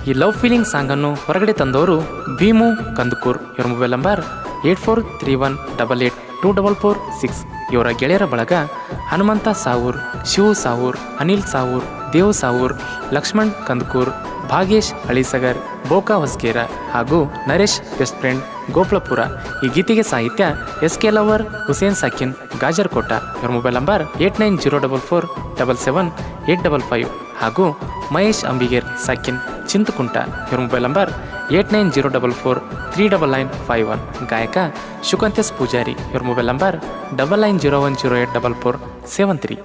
ಈ love feeling ಸಾಂಗನ್ನು ಹೊರಗಡೆ ತಂದವರು ಭೀಮು ಕಂದುಕೂರ್. ಇವರ ಮೊಬೈಲ್ ನಂಬರ್ 8431882446. ಇವರ ಗೆಳೆಯರ ಬಳಗ ಹನುಮಂತ ಸಾವೂರ್, ಶಿವು ಸಾವೂರ್, ಅನಿಲ್ ಸಾವೂರ್, ದೇವ್ ಸಾವೂರ್, ಲಕ್ಷ್ಮಣ್ ಕಂದಕೂರ್, ಭಾಗೇಶ್ ಹಳಿಸಗರ್, ಬೋಕಾ ಹೊಸ್ಕೇರ ಹಾಗೂ ನರೇಶ್ ಬೆಸ್ಟ್ ಫ್ರೆಂಡ್ ಗೋಪ್ಲಪುರ. ಈ ಗೀತೆಗೆ ಸಾಹಿತ್ಯ SK ಲವರ್ ಹುಸೇನ್ ಸಾಕಿನ್ ಗಾಜರ್ಕೋಟ. ಇವರ ಮೊಬೈಲ್ ನಂಬರ್ 8904477855 ಹಾಗೂ ಮಹೇಶ್ ಅಂಬಿಗೇರ್ ಸಾಕಿನ್ ಚಿಂತಕುಂಟ. ಇವರ ಮೊಬೈಲ್ ನಂಬರ್ 8904439951. ಗಾಯಕ ಶುಕಂತೇಶ್ ಪೂಜಾರಿ. ಇವರ ಮೊಬೈಲ್ ನಂಬರ್ 9901084473.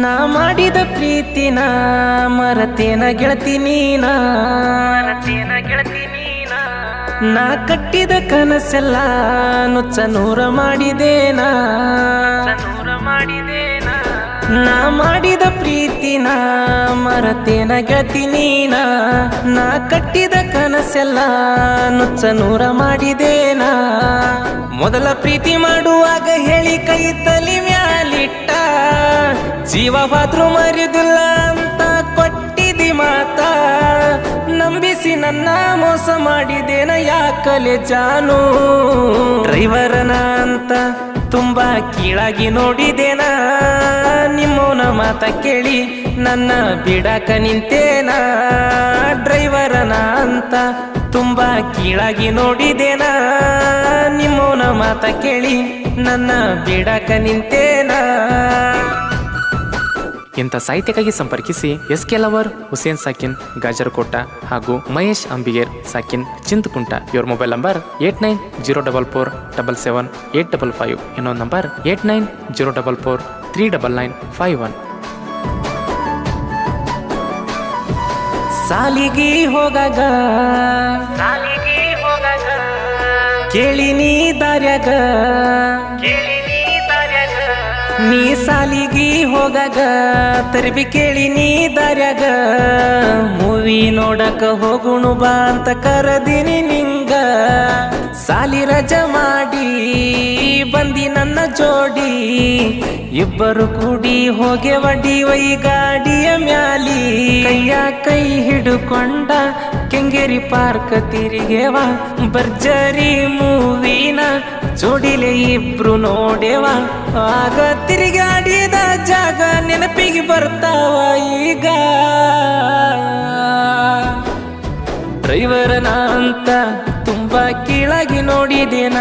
ನಾ ಮಾಡಿದ ಪ್ರೀತಿನ ಮರತೇನ ಗೆಳತಿ ನೀನ, ನಾ ಕಟ್ಟಿದ ಕನಸೆಲ್ಲ ನುಚ್ಚ ನೂರ ಮಾಡಿದೇನ, ನಾ ಮಾಡಿದ ಪ್ರೀತಿನ ಮರತೇನ ಗೆಳತಿ ನೀನ, ನಾ ಕಟ್ಟಿದ ಕನಸೆಲ್ಲ ನುಚ್ಚ ನೂರ ಮಾಡಿದೇನ. ಮೊದಲ ಪ್ರೀತಿ ಮಾಡುವಾಗ ಹೇಳಿ ಕೈ ತಲಿ ಮ್ಯಾಲಿಟ್ಟ, ಜೀವವಾದ್ರೂ ಮರಿದಿಲ್ಲ ಅಂತ ಕೊಟ್ಟಿದಿ ಮಾತ. ನಂಬಿಸಿ ನನ್ನ ಮೋಸ ಮಾಡಿದೇನ ಯಾಕಲೆ ಜಾನು, ಡ್ರೈವರನ ಅಂತ ತುಂಬಾ ಕೀಳಾಗಿ ನೋಡಿದೇನ. ನಿಮ್ಮವನ ಮಾತ ಕೇಳಿ ನನ್ನ ಬಿಡಾಕ ನಿಂತೇನ, ಡ್ರೈವರನ ಅಂತ ತುಂಬಾ ಕೀಳಾಗಿ ನೋಡಿದೇನ. ನಿಮ್ಮವನ ಮಾತ ಕೇಳಿ ನನ್ನ ಬಿಡಾಕ ನಿಂತೇನ. ಇಂಥ ಸಾಹಿತ್ಯಕ್ಕಾಗಿ ಸಂಪರ್ಕಿಸಿ SK ಲವರ್ ಹುಸೇನ್ ಸಾಕಿನ್ ಗಾಜರಕೋಟ ಹಾಗೂ ಮಹೇಶ್ ಅಂಬಿಗೇರ್ ಸಾಕಿನ್ ಚಿಂತಕುಂಟ. ಇವರ ಮೊಬೈಲ್ ನಂಬರ್ 8904477855. ಇನ್ನೊಂದು ನಂಬರ್ 8904439951. ಸಾಲಿಗಿ ಹೋಗಾಗ ಕೇಳಿನಿ ದಾರ್ಯಾಗ, ನೀ ಸಾಲಿಗಿ ಹೋಗಾಗ ತರ್ಬಿ ಕೇಳಿನಿ ದಾರ್ಯಾಗ. ಮೂವಿ ನೋಡಕ ಹೋಗುಣು ಬಾ ಅಂತ ಕರದಿನಿ ನಿಂಗ, ಸಾಲಿ ರಜ ಮಾಡಿ ಬಂದಿ ನನ್ನ ಜೋಡಿ. ಇಬ್ಬರು ಕೂಡಿ ಹೋಗೆವ DY ಗಾಡಿಯ ಮ್ಯಾಲಿ, ಕೈಯ ಕೈ ಹಿಡುಕೊಂಡ ಕೆಂಗೇರಿ ಪಾರ್ಕ್ ತಿರುಗೇವ. ಭರ್ಜರಿ ಮೂವಿನ ಜೋಡಿಲೆ ಇಬ್ರು ನೋಡೆವ, ಆಗ ತಿರುಗಾಡಿದ ಜಾಗ ನೆನಪಿಗೆ ಬರ್ತಾವ ಈಗ. ಡ್ರೈವರನ ಅಂತ ತುಂಬಾ ಕೀಳಾಗಿ ನೋಡಿದೇನ,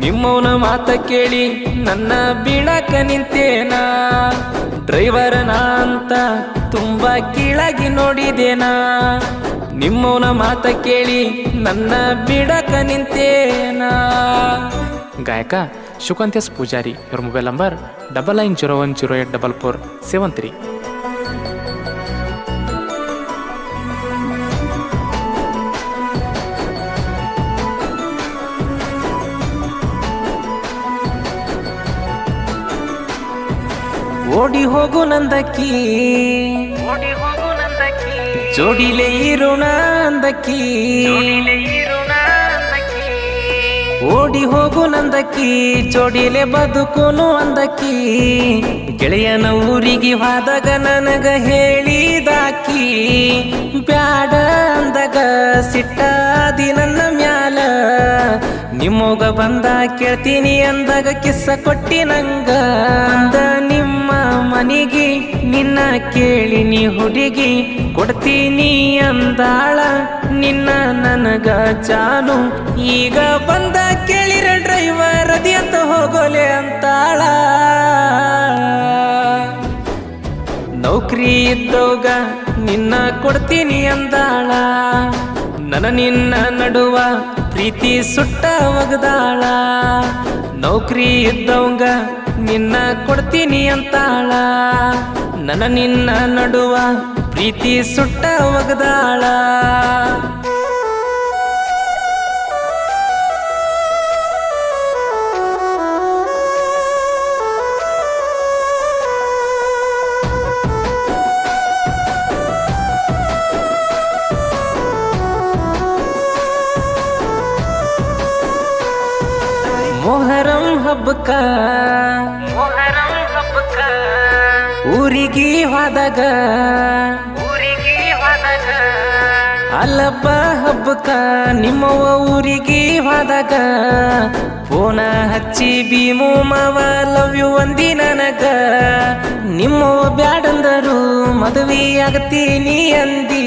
ನಿಮ್ಮವನ ಮಾತ ಕೇಳಿ ನನ್ನ ಬೀಳಾಕ ನಿಂತೇನ. ಡ್ರೈವರನ ಅಂತ ತುಂಬಾ ಕೀಳಾಗಿ ನೋಡಿದೇನ, ನಿಮ್ಮವನ ಮಾತ ಕೇಳಿ ನನ್ನ ಬಿಡಕ ನಿಂತೇನ. ಗಾಯಕ ಶುಕಂತೇಶ್ ಪೂಜಾರಿ. ಇವರ ಮೊಬೈಲ್ ನಂಬರ್ 9901084473. ಓಡಿ ಹೋಗು ನಂದಕ್ಕಿ, ಜೋಡಿಲೆ ಇರುಣ ಅಂದಕ್ಕಿ. ಓಡಿ ಹೋಗು ನಂದಕ್ಕಿ, ಜೋಡಿಲೆ ಬದುಕುನು ಅಂದಕ್ಕಿ. ಗೆಳೆಯನ ಊರಿಗೆ ಹೋದಾಗ ನನಗ ಹೇಳಿದಾಕಿ, ಬ್ಯಾಡ ಅಂದಾಗ ಸಿಟ್ಟಾದಿ ನನ್ನ ಮ್ಯಾಲ. ನಿಮ್ಮೋಗ ಬಂದ ಕೇಳ್ತೀನಿ ಅಂದಾಗ ಕಿಸ್ಸ ಕೊಟ್ಟಿ ನಂಗ. ಅಂದ ನಿಮ್ಮ ಮನಿಗೆ ನಿನ್ನ ಕೇಳಿನಿ ಹುಡುಗಿ, ಕೊಡ್ತೀನಿ ಅಂದಾಳ ನಿನ್ನ ನನಗ ಜಾನು. ಈಗ ಬಂದ ಕೇಳಿರ ಡ್ರೈವರ್ ಅದಿ ಅಂತ ಹೋಗೋಲೆ ಅಂತಾಳ. ನೌಕರಿ ಇದ್ದೋಗ ನಿನ್ನ ಕೊಡ್ತೀನಿ ಅಂದಾಳ, ನಿನ್ನ ನಡುವ ಪ್ರೀತಿ ಸುಟ್ಟ ಒಗದಾಳ. ನೌಕರಿ ಇದ್ದವಂಗ ನಿನ್ನ ಕೊಡ್ತೀನಿ ಅಂತಾಳ, ನಿನ್ನ ನಡುವ ಪ್ರೀತಿ ಸುಟ್ಟ ಒಗದಾಳ. ಮೊಹರಂ ಹಬ್ಬಕ್ಕ ಊರಿಗಿ ಹೋದಾಗ ಅಲ್ಲಪ್ಪ ಹಬ್ಬಕ್ಕ ನಿಮ್ಮವ್ವ ಊರಿಗಿ ಹೋದಾಗ ಫೋನ ಹಚ್ಚಿ ಭೀಮು ಮಾವ ಲವ್ ಯು ಅಂದಿ ನನಗ ನಿಮ್ಮವ್ವ ಬ್ಯಾಡಂದರು ಮದುವೆ ಆಗತೀನಿ ಅಂದಿ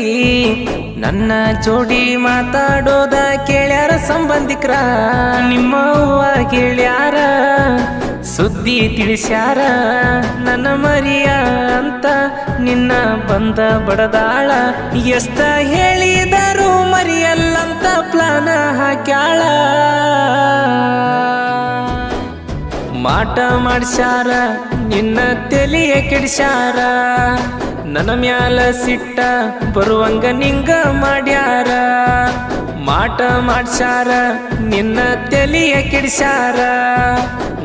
ನನ್ನ ಜೋಡಿ ಮಾತಾಡೋದ ಕೇಳ್ಯಾರ ಸಂಬಂಧಿಕರ ನಿಮ್ಮವ್ವ ಗೆಳ್ಯಾರ ಸುದ್ದಿ ತಿಳಿಸ್ಯಾರ ನನ್ನ ಮರಿಯ ಅಂತ ನಿನ್ನ ಬಂದ ಬಡದಾಳ ಎಷ್ಟ ಹೇಳಿದರು ಮರಿಯಲ್ಲಂತ ಪ್ಲಾನ ಹಾಕ್ಯಾಳ ಮಾಟ ಮಾಡ್ಸ್ಯಾರ ನಿನ್ನ ತೆಲಿಯ ಕೆಡಿಸ್ಯಾರ ನನ್ನ ಮ್ಯಾಲ ಸಿಟ್ಟ ಬರುವಂಗ ನಿಂಗ ಮಾಡ್ಯಾರ ಮಾಟ ಮಾಡ್ಸ್ಯಾರ ನಿನ್ನ ತೆಲಿಯ ಕೆಡಿಸ್ಯಾರ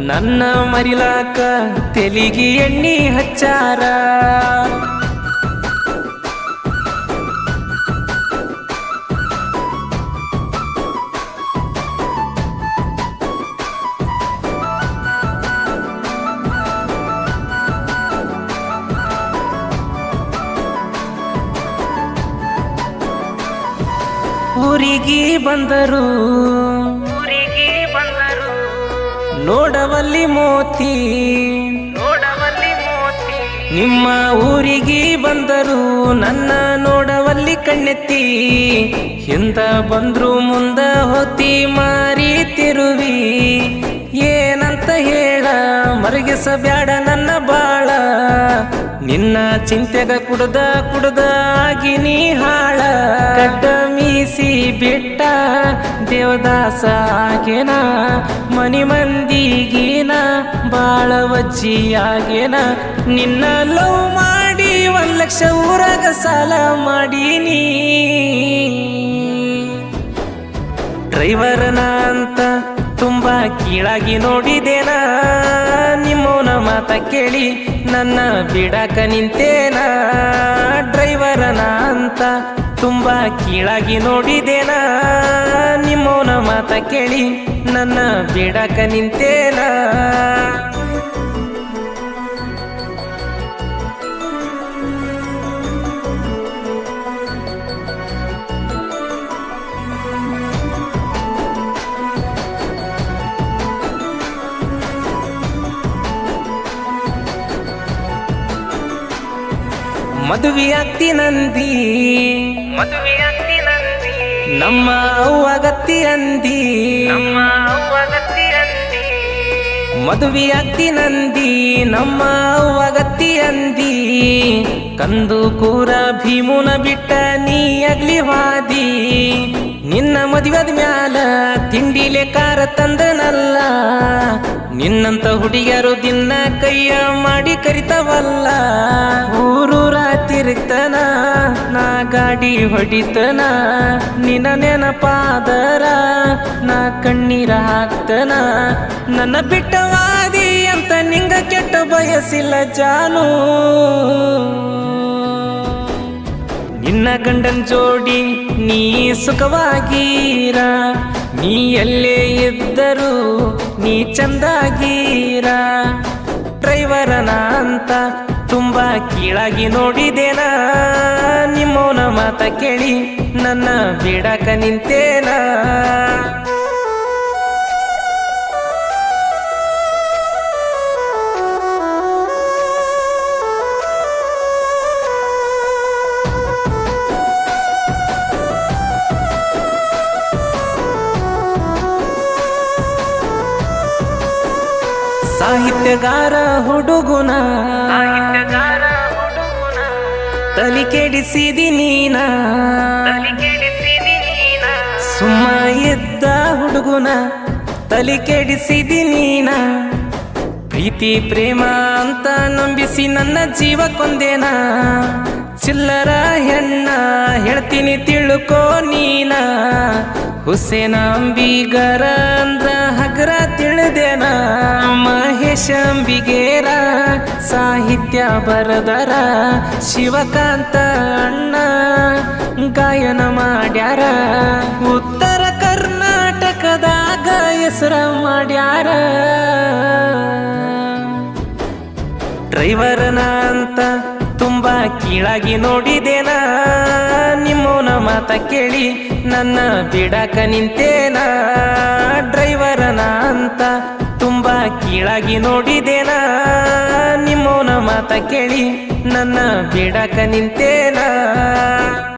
ನನ್ನ ಮರಿಲಾಕ ತೆಲಿಗಿ ಎಣ್ಣಿ ಹಚ್ಚಾರ ಊರಿಗಿ ಬಂದರು ನೋಡವಲ್ಲಿ ಮೋತಿ ನಿಮ್ಮ ಊರಿಗಿ ಬಂದರು ನನ್ನ ನೋಡವಲ್ಲಿ ಕಣ್ಣೆತ್ತಿ ಹಿಂದ ಬಂದ್ರು ಮುಂದ ಹೋತಿ ಮಾರಿ ತಿರುವಿ ಏನಂತ ಹೇಳ ಮರಗಿಸಬ್ಯಾಡ ನನ್ನ ಬಾಳ ನಿನ್ನ ಚಿಂತೆಗ ಕುಡ್ದ ಆಗಿನಿ ಹಾಳ ಕಡ್ಡ ಮೀಸಿ ಬಿಟ್ಟ ದೇವದಾಸ ಆಗೇನ ಮನಿ ಮಂದಿಗೀನ ಬಾಳ ವಜ್ಜಿಯಾಗೇನ ನಿನ್ನ ಲವ್ ಮಾಡಿ 1,00,000 ಊರಾಗ ಸಾಲ ಮಾಡೀನಿ ಡ್ರೈವರ್ನ ಅಂತ ತುಂಬಾ ಕೀಳಾಗಿ ನೋಡಿದೇನ ನಿಮ್ಮವನ ಮಾತ ಕೇಳಿ ನನ್ನ ಬಿಡಾಕ ನಿಂತೇನ ಡ್ರೈವರನ ಅಂತ ತುಂಬಾ ಕೀಳಾಗಿ ನೋಡಿದೇನ ನಿಮ್ಮವನ ಮಾತ ಕೇಳಿ ನನ್ನ ಬಿಡಾಕ ನಿಂತೇನ ಮದುವೆಯಾಗ್ತೀನಂದಿ ನಮ್ಮ ಅವ್ವಗತ್ತಿ ಅಂದಿ ಮದುವೆಯಾಗ್ತೀನಂದಿ ನಮ್ಮ ಅವ್ವಗತ್ತಿ ಅಂದಿ ಕಂದು ಕೂರ ಭೀಮುನ ಬಿಟ್ಟ ನೀ ಅಗ್ಲಿ ವಾದಿ ನಿನ್ನ ಮದುವೆದ ಮ್ಯಾಲ ತಿಂಡಿಲೆ ಕಾರ ತಂದನಲ್ಲ ನಿನ್ನಂತ ಹುಡುಗಿಯರು ದಿನ ಕೈಯ ಮಾಡಿ ಕರಿತವಲ್ಲ ಊರೂರ ತಿರುಗ್ತನ ನಾ ಗಾಡಿ ಹೊಡಿತನ ನಿನ್ನ ನೆನಪಾದರ ನಾ ಕಣ್ಣೀರ ಹಾಕ್ತನ ನನ್ನ ಬಿಟ್ಟವಾದಿ ಅಂತ ನಿಂಗ ಕೆಟ್ಟ ಬಯಸಿಲ್ಲ ಜಾನು ನಿನ್ನ ಗಂಡನ್ ಜೋಡಿ ನೀ ಸುಖವಾಗೀರ ನೀ ಎಲ್ಲೇ ಇದ್ದರೂ ನೀ ಚಂದಾಗೀರ ಡ್ರೈವರನ ಅಂತ ತುಂಬಾ ಕೀಳಾಗಿ ನೋಡಿದೇನ ನಿಮ್ಮವನ ಮಾತ ಕೇಳಿ ನನ್ನ ಬಿಡಾಕ ನಿಂತೇನ ಸಾಹಿತ್ಯಗಾರ ಹುಡುಗುನ ತಲಿ ಕೆಡಿಸಿದಿ ನೀನ ಸುಮ್ಮ ಇದ್ದ ಹುಡುಗುನ ತಲಿ ಕೆಡಿಸಿದಿ ನೀನ ಪ್ರೀತಿ ಪ್ರೇಮ ಅಂತ ನಂಬಿಸಿ ನನ್ನ ಜೀವ ಕೊಂದೇನ ಚಿಲ್ಲರ ಹೆಣ್ಣ ಹೇಳ್ತೀನಿ ತಿಳ್ಕೋ ನೀನ ಹುಸೇನ ಅಂಬಿಗರ ಅಂದ್ರ ಹಗ್ರ ತಿಳಿದೇನ ಮಹೇಶ ಅಂಬಿಗೇರ ಸಾಹಿತ್ಯ ಬರದರ ಶಿವಕಾಂತ ಅಣ್ಣ ಗಾಯನ ಮಾಡ್ಯಾರ ಉತ್ತರ ಕರ್ನಾಟಕದಾಗ ಹೆಸರ ಮಾಡ್ಯಾರ. ಡ್ರೈವರನ ಅಂತ ತುಂಬಾ ಕೀಳಾಗಿ ನೋಡಿದೇನ, ನಿಮ್ಮವನ ಮಾತ ಕೇಳಿ ನನ್ನ ಬಿಡಾಕ ನಿಂತೇನ. ಡ್ರೈವರನ ಅಂತ ತುಂಬಾ ಕೀಳಾಗಿ ನೋಡಿದೇನ, ನಿಮ್ಮವನ ಮಾತ ಕೇಳಿ ನನ್ನ ಬಿಡಾಕ ನಿಂತೇನ.